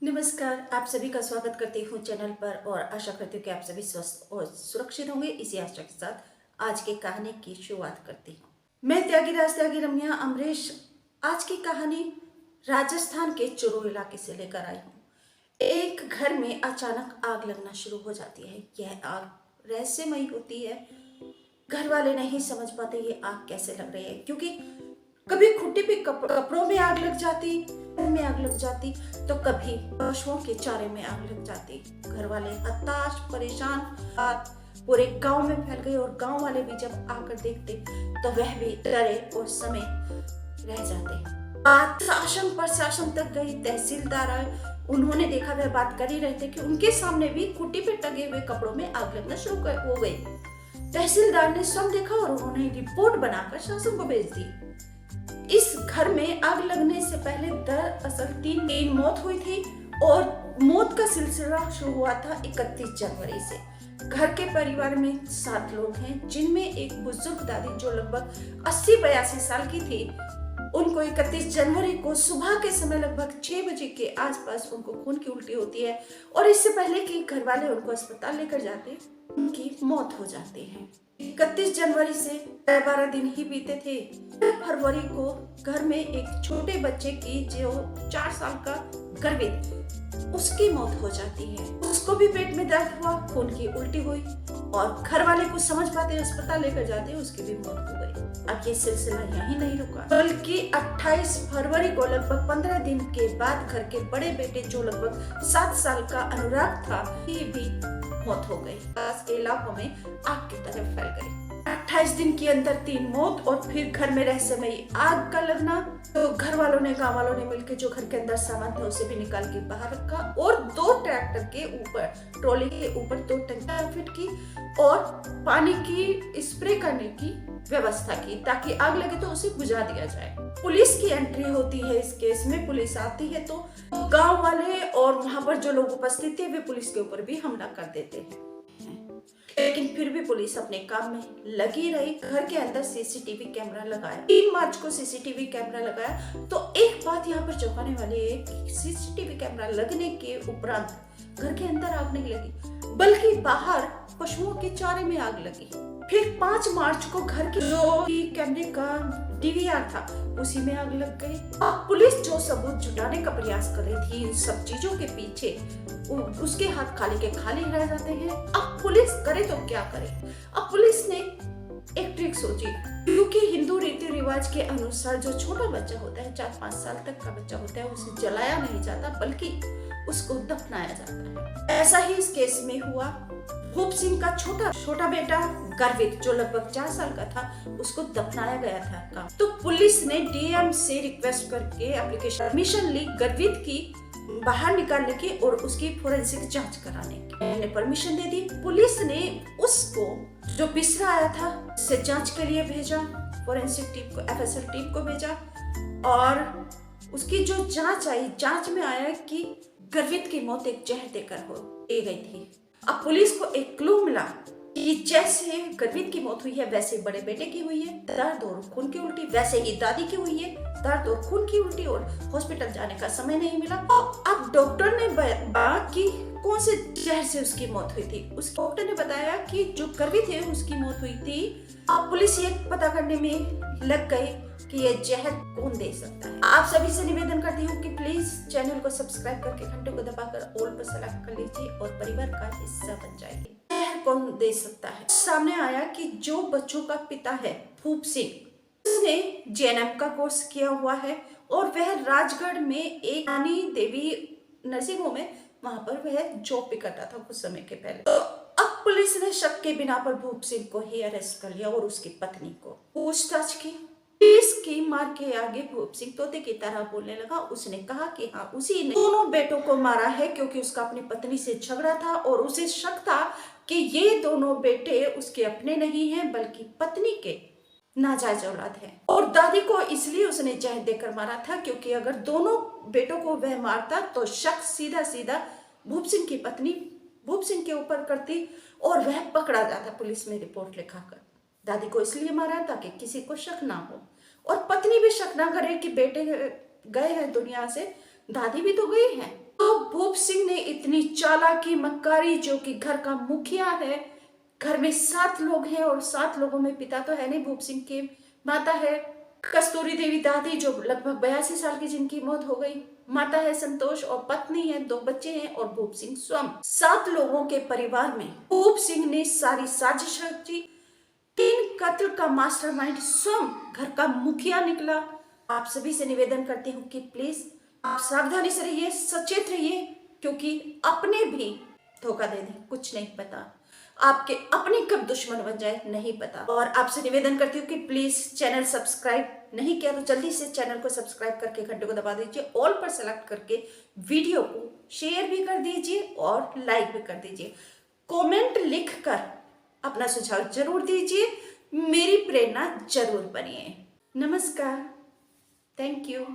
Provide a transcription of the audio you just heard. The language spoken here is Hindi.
नमस्कार, आप सभी का स्वागत करती हूँ चैनल पर और आशा करती हूँ कि आप सभी स्वस्थ और सुरक्षित होंगे। इसी आशा के साथ आज की कहानी की शुरुआत करती हूँ। मैं त्यागी रम्या अमरीश आज की कहानी राजस्थान के चुरू इलाके से लेकर आई हूँ। एक घर में अचानक आग लगना शुरू हो जाती है। यह आग रहस्यमयी होती है। घर वाले नहीं समझ पाते ये आग कैसे लग रही है, क्योंकि कभी खुट्टी पे कपड़ों में आग लग जाती, में आग लग जाती, तो कभी पशुओं के चारे में आग लग जाती। घर वाले हताश परेशान बात पूरे गांव में फैल गई और गांव वाले भी जब आकर देखते तो वह भी डरे और समय रह जाते। बात शासन प्रशासन तक गई, तहसीलदार आए, उन्होंने देखा वह बात कर ही रहे थे कि उनके सामने भी खुट्टी पे टंगे हुए कपड़ों में आग लगना शुरू हो गई। तहसीलदार ने सब देखा और उन्होंने रिपोर्ट बनाकर शासन को भेज दी। इस घर में आग लगने से पहले दरअसल तीन मौत हुई थी और मौत का सिलसिला शुरू हुआ था 31 जनवरी से। घर के परिवार में 7 लोग हैं, जिनमें एक बुजुर्ग दादी जो लगभग 80-82 साल की थी। उनको 31 जनवरी को सुबह के समय लगभग 6 बजे के आसपास उनको खून की उल्टी होती है और इससे पहले कि घर वाले उनको अस्पताल लेकर जाते उनकी मौत हो जाती है। 31 जनवरी से 12 दिन ही बीते थे। फरवरी को घर में एक छोटे बच्चे की जो 4 साल का गर्भित, उसकी मौत हो जाती है। उसको भी पेट में दर्द हुआ, खून की उल्टी हुई और घर वाले कुछ समझ पाते अस्पताल लेकर जाते, उसकी भी मौत हो गई। अब ये सिलसिला यहीं नहीं रुका, बल्कि 28 फरवरी को लगभग 15 दिन के बाद घर के बड़े बेटे जो लगभग 7 साल का अनुराग था, ये भी मौत हो गई। आस के इलाकों में आग की तरफ फैल गई। 28 दिन के अंदर 3 मौत और फिर घर में रहस्यमयी आग का लगना। तो घर वालों ने, गांव वालों ने मिलकर जो घर के अंदर सामान था उसे भी निकाल के बाहर रखा और 2 ट्रैक्टर के ऊपर, ट्रॉली के ऊपर 2 टंकियां फिट की और पानी की स्प्रे करने की व्यवस्था की ताकि आग लगे तो उसे बुझा दिया जाए। पुलिस की एंट्री होती है इस केस में, पुलिस आती है तो गांव वाले और वहां पर जो लोग उपस्थित थे वे पुलिस के ऊपर भी हमला कर देते हैं, लेकिन फिर भी पुलिस अपने काम में लगी रही। घर के अंदर सीसीटीवी कैमरा लगाया। 3 मार्च को सीसीटीवी कैमरा लगाया तो एक बात यहाँ पर चौंकाने वाली है कि सीसीटीवी कैमरा लगने के उपरांत घर के अंदर आग नहीं लगी, बल्कि बाहर पशुओं के चारे में आग लगी। फिर 5 मार्च को घर के जो कैमरे का डीवीआर था उसी में आग लग गई। अब पुलिस जो सबूत जुटाने का प्रयास कर रही थी इन सब चीजों के पीछे, उसके हाथ खाली के खाली रह जाते हैं। अब पुलिस करे तो क्या करे? अब पुलिस ने एक ट्रिक सोची, क्योंकि हिंदू रीति रिवाज के अनुसार जो छोटा बच्चा होता है, 4-5 साल तक का बच्चा होता है, उसे जलाया नहीं जाता बल्कि उसको दफनाया जाता है। ऐसा ही इस केस में हुआ। भूप सिंह का छोटा बेटा गर्वित जो लगभग 4 साल का था, उसको दफनाया गया था। तो पुलिस ने डीएम से रिक्वेस्ट करके एप्लीकेशन परमिशन ली गर्वित की बाहर निकालने की और उसकी फोरेंसिक जांच कराने की। उन्होंने परमिशन दे दी। पुलिस ने उसको जो बिसरा आया था उससे जांच के लिए भेजा, फोरेंसिक टीम को, एफएसएल टीम को भेजा और उसकी जो जांच आई, जांच में आया कि गर्वित की मौत एक जहर देकर हो गई थी। अब पुलिस को एक क्लू मिला कि जैसे गर्वित की मौत हुई है वैसे बड़े बेटे की हुई है, दर्द और खून की उल्टी, वैसे ही दादी की हुई है, दर्द और खून की उल्टी और हॉस्पिटल जाने का समय नहीं मिला। अब डॉक्टर ने बताया कि कौन से जहर से उसकी मौत हुई थी। उस डॉक्टर ने बताया कि जो गर्वित है उसकी मौत हुई थी। अब पुलिस ये पता करने में लग गई कि ये जहर कौन दे सकता है। आप सभी से निवेदन करती हूँ कि प्लीज चैनल को सब्सक्राइब करके घंटे को दबाकर ऑल पर सेलेक्ट कर लीजिए और परिवार का हिस्सा बन जाइए। जहर कौन दे सकता है? सामने आया कि जो बच्चों का पिता है भूप सिंह, उसने जेएनएम का कोर्स किया हुआ है और वह राजगढ़ में एक रानी देवी नर्सिंग होम है, वहां पर वह जॉब भी करता था कुछ समय के पहले। तो अब पुलिस ने शक के बिना पर भूप सिंह को ही अरेस्ट कर लिया और उसकी पत्नी को पूछताछ की। इसकी मार के आगे भूप सिंह तोते की तरह बोलने लगा। उसने कहा कि हाँ, उसी ने दोनों बेटों को मारा है क्योंकि उसका अपनी पत्नी से झगड़ा था और उसे शक था कि ये दोनों बेटे उसके अपने नहीं हैं बल्कि पत्नी के नाजायज औलाद है। और दादी को इसलिए उसने जहर देकर मारा था क्योंकि अगर दोनों बेटों को वह मारता तो शक सीधा सीधा भूप सिंह की पत्नी भूप सिंह के ऊपर करती और वह पकड़ा जाता पुलिस में रिपोर्ट लिखाकर। दादी को इसलिए मारा ताकि किसी को शक ना हो और पत्नी भी शक ना करे कि बेटे गए हैं दुनिया से, दादी भी तो गई है। तो तो भूप सिंह ने इतनी चालाकी मक्कारी, जो कि घर का मुखिया है, घर में 7 लोग हैं और 7 लोगों में पिता तो है नहीं, भूप सिंह के माता है कस्तूरी देवी दादी, जो लगभग 82 साल की, जिनकी मौत हो गई, माता है संतोष और पत्नी है, 2 बच्चे हैं और भूप सिंह स्वयं। 7 लोगों के परिवार में भूप सिंह ने सारी साजिश रची। 3 कत्ल का मास्टरमाइंड स्वयं घर का मुखिया निकला। आप सभी से निवेदन करती हूँ कि प्लीज आप सावधानी से रहिए, सचेत रहिए, क्योंकि अपने भी धोखा दे दें, कुछ नहीं पता, आपके अपने कब दुश्मन बन जाए नहीं पता। और आपसे निवेदन करती हूँ कि प्लीज चैनल सब्सक्राइब नहीं किया तो जल्दी से चैनल को सब्सक्राइब करके घंटे को दबा दीजिए, ऑल पर सेलेक्ट करके वीडियो को शेयर भी कर दीजिए और लाइक भी कर दीजिए। कमेंट लिखकर अपना सुझाव जरूर दीजिए, मेरी प्रेरणा जरूर बनिए। नमस्कार, थैंक यू।